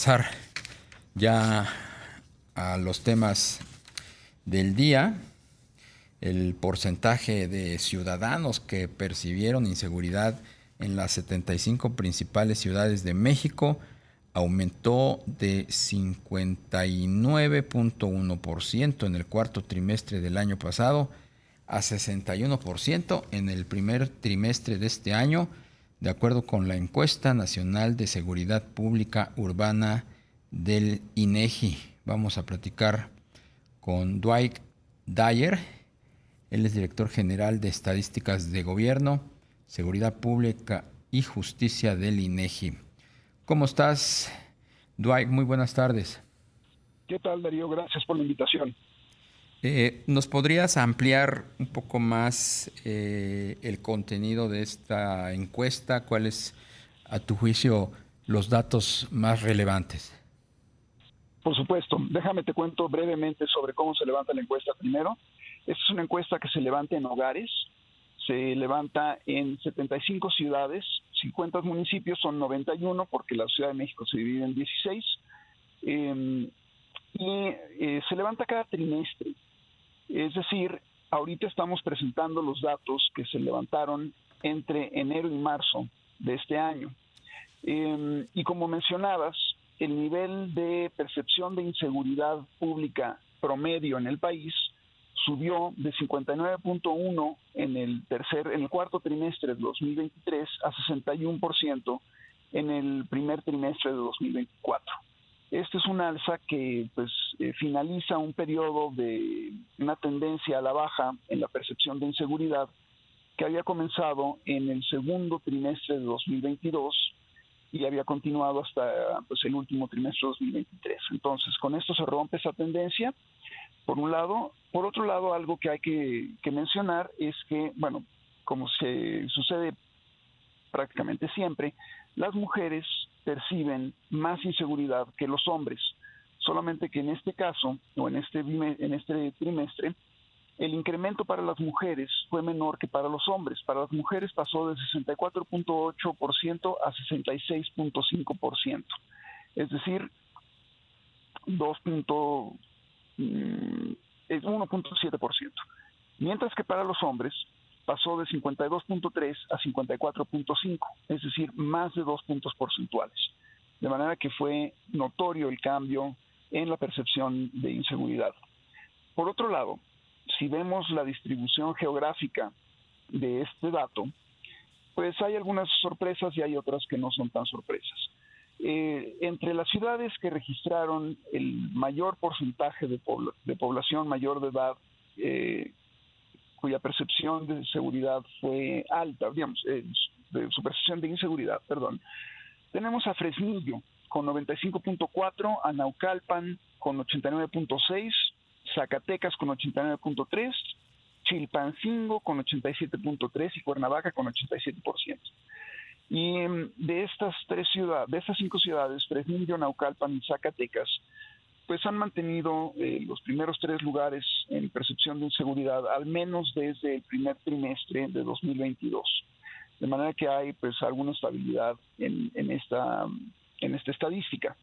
pasar ya a los temas del día. El porcentaje de ciudadanos que percibieron inseguridad en las 75 principales ciudades de México aumentó de 59.1% en el cuarto trimestre del año pasado a 61% en el primer trimestre de este año, de acuerdo con la encuesta nacional de seguridad pública urbana del INEGI. Vamos a platicar con Dwight Dyer. Él es director general de Estadísticas de Gobierno, Seguridad Pública y Justicia del INEGI. ¿Cómo estás, Dwight? Muy buenas tardes. ¿Qué tal, Darío? Gracias por la invitación. ¿Nos podrías ampliar un poco más el contenido de esta encuesta? ¿Cuáles, a tu juicio, los datos más relevantes? Por supuesto, déjame te cuento brevemente sobre cómo se levanta la encuesta primero. Esta es una encuesta que se levanta en hogares, se levanta en 75 ciudades, 50 municipios, son 91 porque la Ciudad de México se divide en 16, se levanta cada trimestre. Es decir, ahorita estamos presentando los datos que se levantaron entre enero y marzo de este año. Y como mencionabas, el nivel de percepción de inseguridad pública promedio en el país subió de 59.1 en el cuarto trimestre de 2023 a 61% en el primer trimestre de 2024. Este es un alza que finaliza un periodo de una tendencia a la baja en la percepción de inseguridad que había comenzado en el segundo trimestre de 2022 y había continuado hasta el último trimestre de 2023. Entonces, con esto se rompe esa tendencia, por un lado. Por otro lado, algo que hay que mencionar es que, bueno, como se sucede prácticamente siempre, las mujeres perciben más inseguridad que los hombres, solamente que en este caso, o en este trimestre, el incremento para las mujeres fue menor que para los hombres. Para las mujeres pasó de 64.8% a 66.5%, es decir, 1.7%. Mientras que para los hombres pasó de 52.3 a 54.5, es decir, más de 2 puntos porcentuales. De manera que fue notorio el cambio en la percepción de inseguridad. Por otro lado, si vemos la distribución geográfica de este dato, pues hay algunas sorpresas y hay otras que no son tan sorpresas. Entre las ciudades que registraron el mayor porcentaje de población mayor de edad, cuya percepción de seguridad fue alta, digamos, de su percepción de inseguridad, perdón, tenemos a Fresnillo con 95.4, a Naucalpan con 89.6, Zacatecas con 89.3, Chilpancingo con 87.3 y Cuernavaca con 87%. Y de estas cinco ciudades, Fresnillo, Naucalpan y Zacatecas, pues han mantenido los primeros tres lugares en percepción de inseguridad, al menos desde el primer trimestre de 2022. De manera que hay pues alguna estabilidad en esta estadística.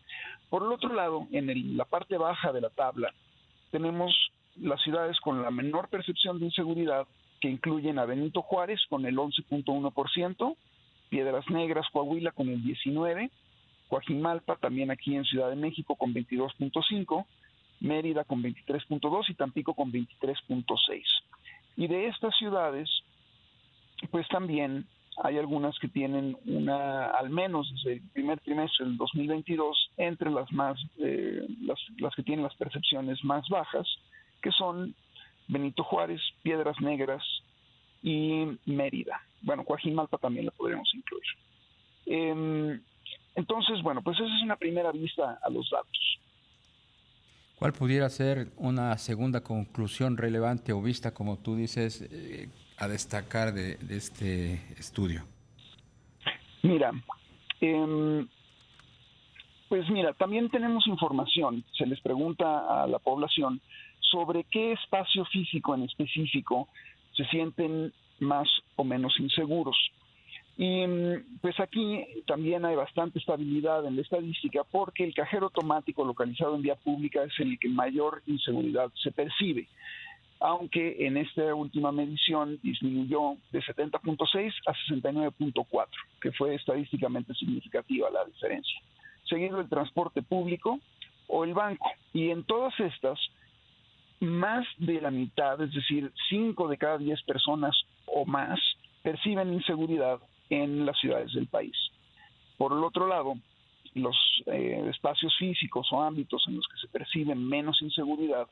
Por el otro lado, la parte baja de la tabla, tenemos las ciudades con la menor percepción de inseguridad, que incluyen a Benito Juárez con el 11.1%, Piedras Negras, Coahuila con el 19%, Coajimalpa también aquí en Ciudad de México con 22.5%, Mérida con 23.2% y Tampico con 23.6%. Y de estas ciudades, pues también hay algunas que tienen al menos desde el primer trimestre del 2022, entre las que tienen las percepciones más bajas, que son Benito Juárez, Piedras Negras y Mérida. Bueno, Coajimalpa también la podríamos incluir. Entonces, bueno, pues esa es una primera vista a los datos. ¿Cuál pudiera ser una segunda conclusión relevante o vista, como tú dices, a destacar de este estudio? Mira, también tenemos información, se les pregunta a la población sobre qué espacio físico en específico se sienten más o menos inseguros. Y pues aquí también hay bastante estabilidad en la estadística porque el cajero automático localizado en vía pública es el que mayor inseguridad se percibe, aunque en esta última medición disminuyó de 70.6 a 69.4, que fue estadísticamente significativa la diferencia. Seguido el transporte público o el banco. Y en todas estas, más de la mitad, es decir, 5 de cada 10 personas o más, perciben inseguridad en las ciudades del país. Por el otro lado, los espacios físicos o ámbitos en los que se percibe menos inseguridad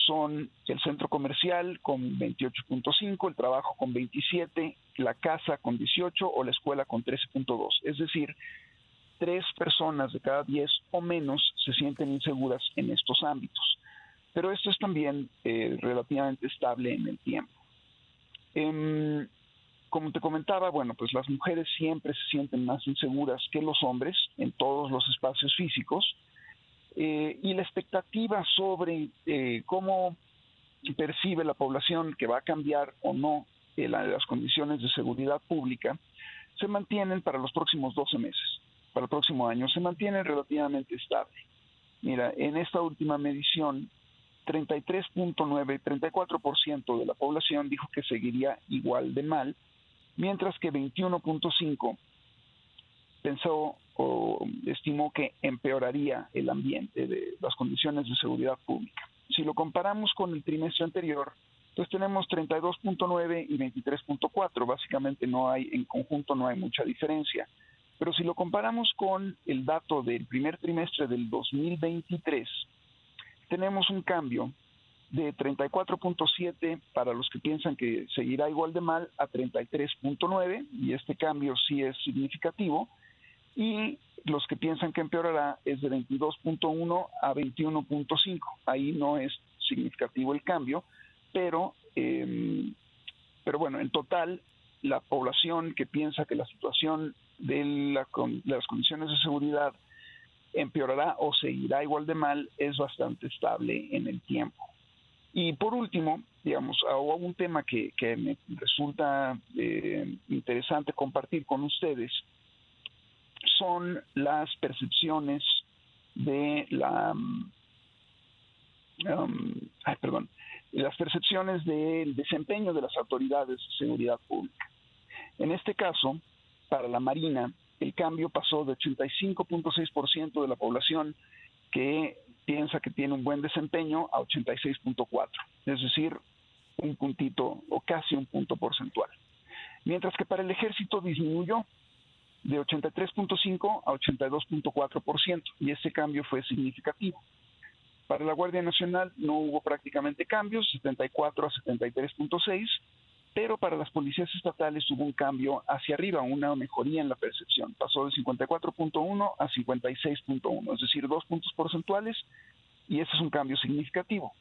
son el centro comercial con 28.5, el trabajo con 27, la casa con 18 o la escuela con 13.2. Es decir, 3 personas de cada 10 o menos se sienten inseguras en estos ámbitos. Pero esto es también relativamente estable en el tiempo. Como te comentaba, bueno, pues las mujeres siempre se sienten más inseguras que los hombres en todos los espacios físicos, y la expectativa sobre cómo percibe la población que va a cambiar o no las condiciones de seguridad pública se mantienen para los próximos 12 meses, para el próximo año, se mantienen relativamente estable. Mira, en esta última medición, 34% de la población dijo que seguiría igual de mal, mientras que 21.5 pensó o estimó que empeoraría el ambiente de las condiciones de seguridad pública. Si lo comparamos con el trimestre anterior, pues tenemos 32.9 y 23.4, básicamente en conjunto no hay mucha diferencia. Pero si lo comparamos con el dato del primer trimestre del 2023, tenemos un cambio de 34.7 para los que piensan que seguirá igual de mal a 33.9, y este cambio sí es significativo, y los que piensan que empeorará es de 22.1 a 21.5. Ahí no es significativo el cambio, pero bueno, en total la población que piensa que la situación de las condiciones de seguridad empeorará o seguirá igual de mal es bastante estable en el tiempo. Y por último, digamos, un tema que me resulta interesante compartir con ustedes son las percepciones de las percepciones del desempeño de las autoridades de seguridad pública. En este caso, para la Marina, el cambio pasó de 85.6% de la población que piensa que tiene un buen desempeño a 86.4%, es decir, un puntito o casi un punto porcentual. Mientras que para el Ejército disminuyó de 83.5 a 82.4%, y ese cambio fue significativo. Para la Guardia Nacional no hubo prácticamente cambios, 74 a 73.6, pero para las policías estatales hubo un cambio hacia arriba, una mejoría en la percepción. Pasó de 54.1 a 56.1, es decir, 2 puntos porcentuales, y ese es un cambio significativo.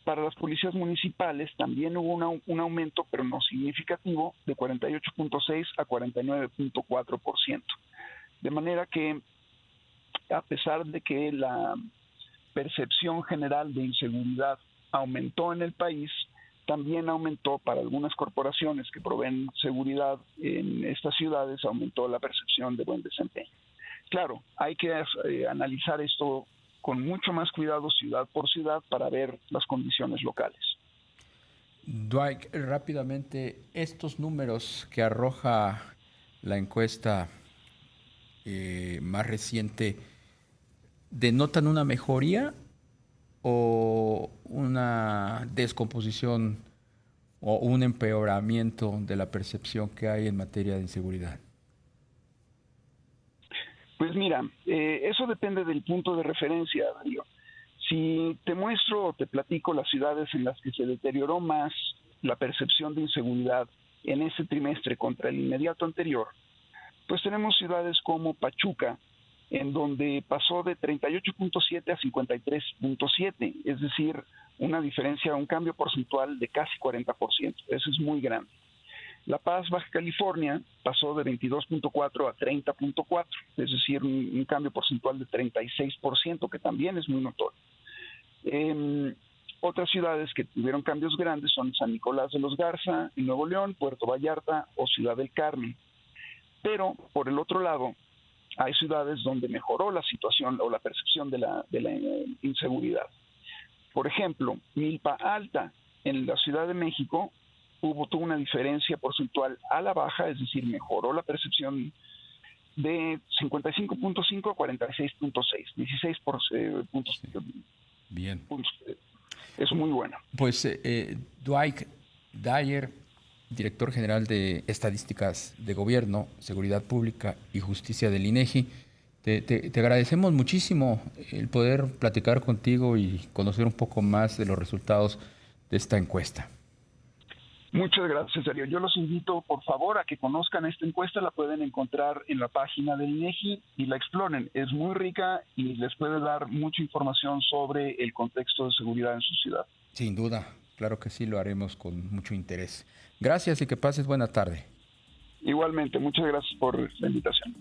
Para las policías municipales también hubo un aumento, pero no significativo, de 48.6 a 49.4%. De manera que, a pesar de que la percepción general de inseguridad aumentó en el país, también aumentó para algunas corporaciones que proveen seguridad en estas ciudades, aumentó la percepción de buen desempeño. Claro, hay que analizar esto con mucho más cuidado ciudad por ciudad para ver las condiciones locales. Dwight, rápidamente, estos números que arroja la encuesta más reciente, ¿denotan una mejoría o una descomposición o un empeoramiento de la percepción que hay en materia de inseguridad? Pues mira, eso depende del punto de referencia, Darío. Si te muestro o te platico las ciudades en las que se deterioró más la percepción de inseguridad en ese trimestre contra el inmediato anterior, pues tenemos ciudades como Pachuca, en donde pasó de 38.7 a 53.7, es decir, una diferencia, un cambio porcentual de casi 40%. Eso es muy grande. La Paz, Baja California, pasó de 22.4 a 30.4, es decir, un cambio porcentual de 36%, que también es muy notorio. Otras ciudades que tuvieron cambios grandes son San Nicolás de los Garza, en Nuevo León, Puerto Vallarta o Ciudad del Carmen. Pero, por el otro lado, hay ciudades donde mejoró la situación o la percepción de la inseguridad. Por ejemplo, Milpa Alta, en la Ciudad de México, tuvo una diferencia porcentual a la baja, es decir, mejoró la percepción de 55.5 a 46.6, 16 puntos. Bien. Puntos. Es muy bueno. Pues Dwight Dyer, director general de Estadísticas de Gobierno, Seguridad Pública y Justicia del INEGI, te agradecemos muchísimo el poder platicar contigo y conocer un poco más de los resultados de esta encuesta. Muchas gracias, Darío. Yo los invito, por favor, a que conozcan esta encuesta. La pueden encontrar en la página del INEGI y la exploren. Es muy rica y les puede dar mucha información sobre el contexto de seguridad en su ciudad. Sin duda, claro que sí, lo haremos con mucho interés. Gracias y que pases buena tarde. Igualmente, muchas gracias por la invitación.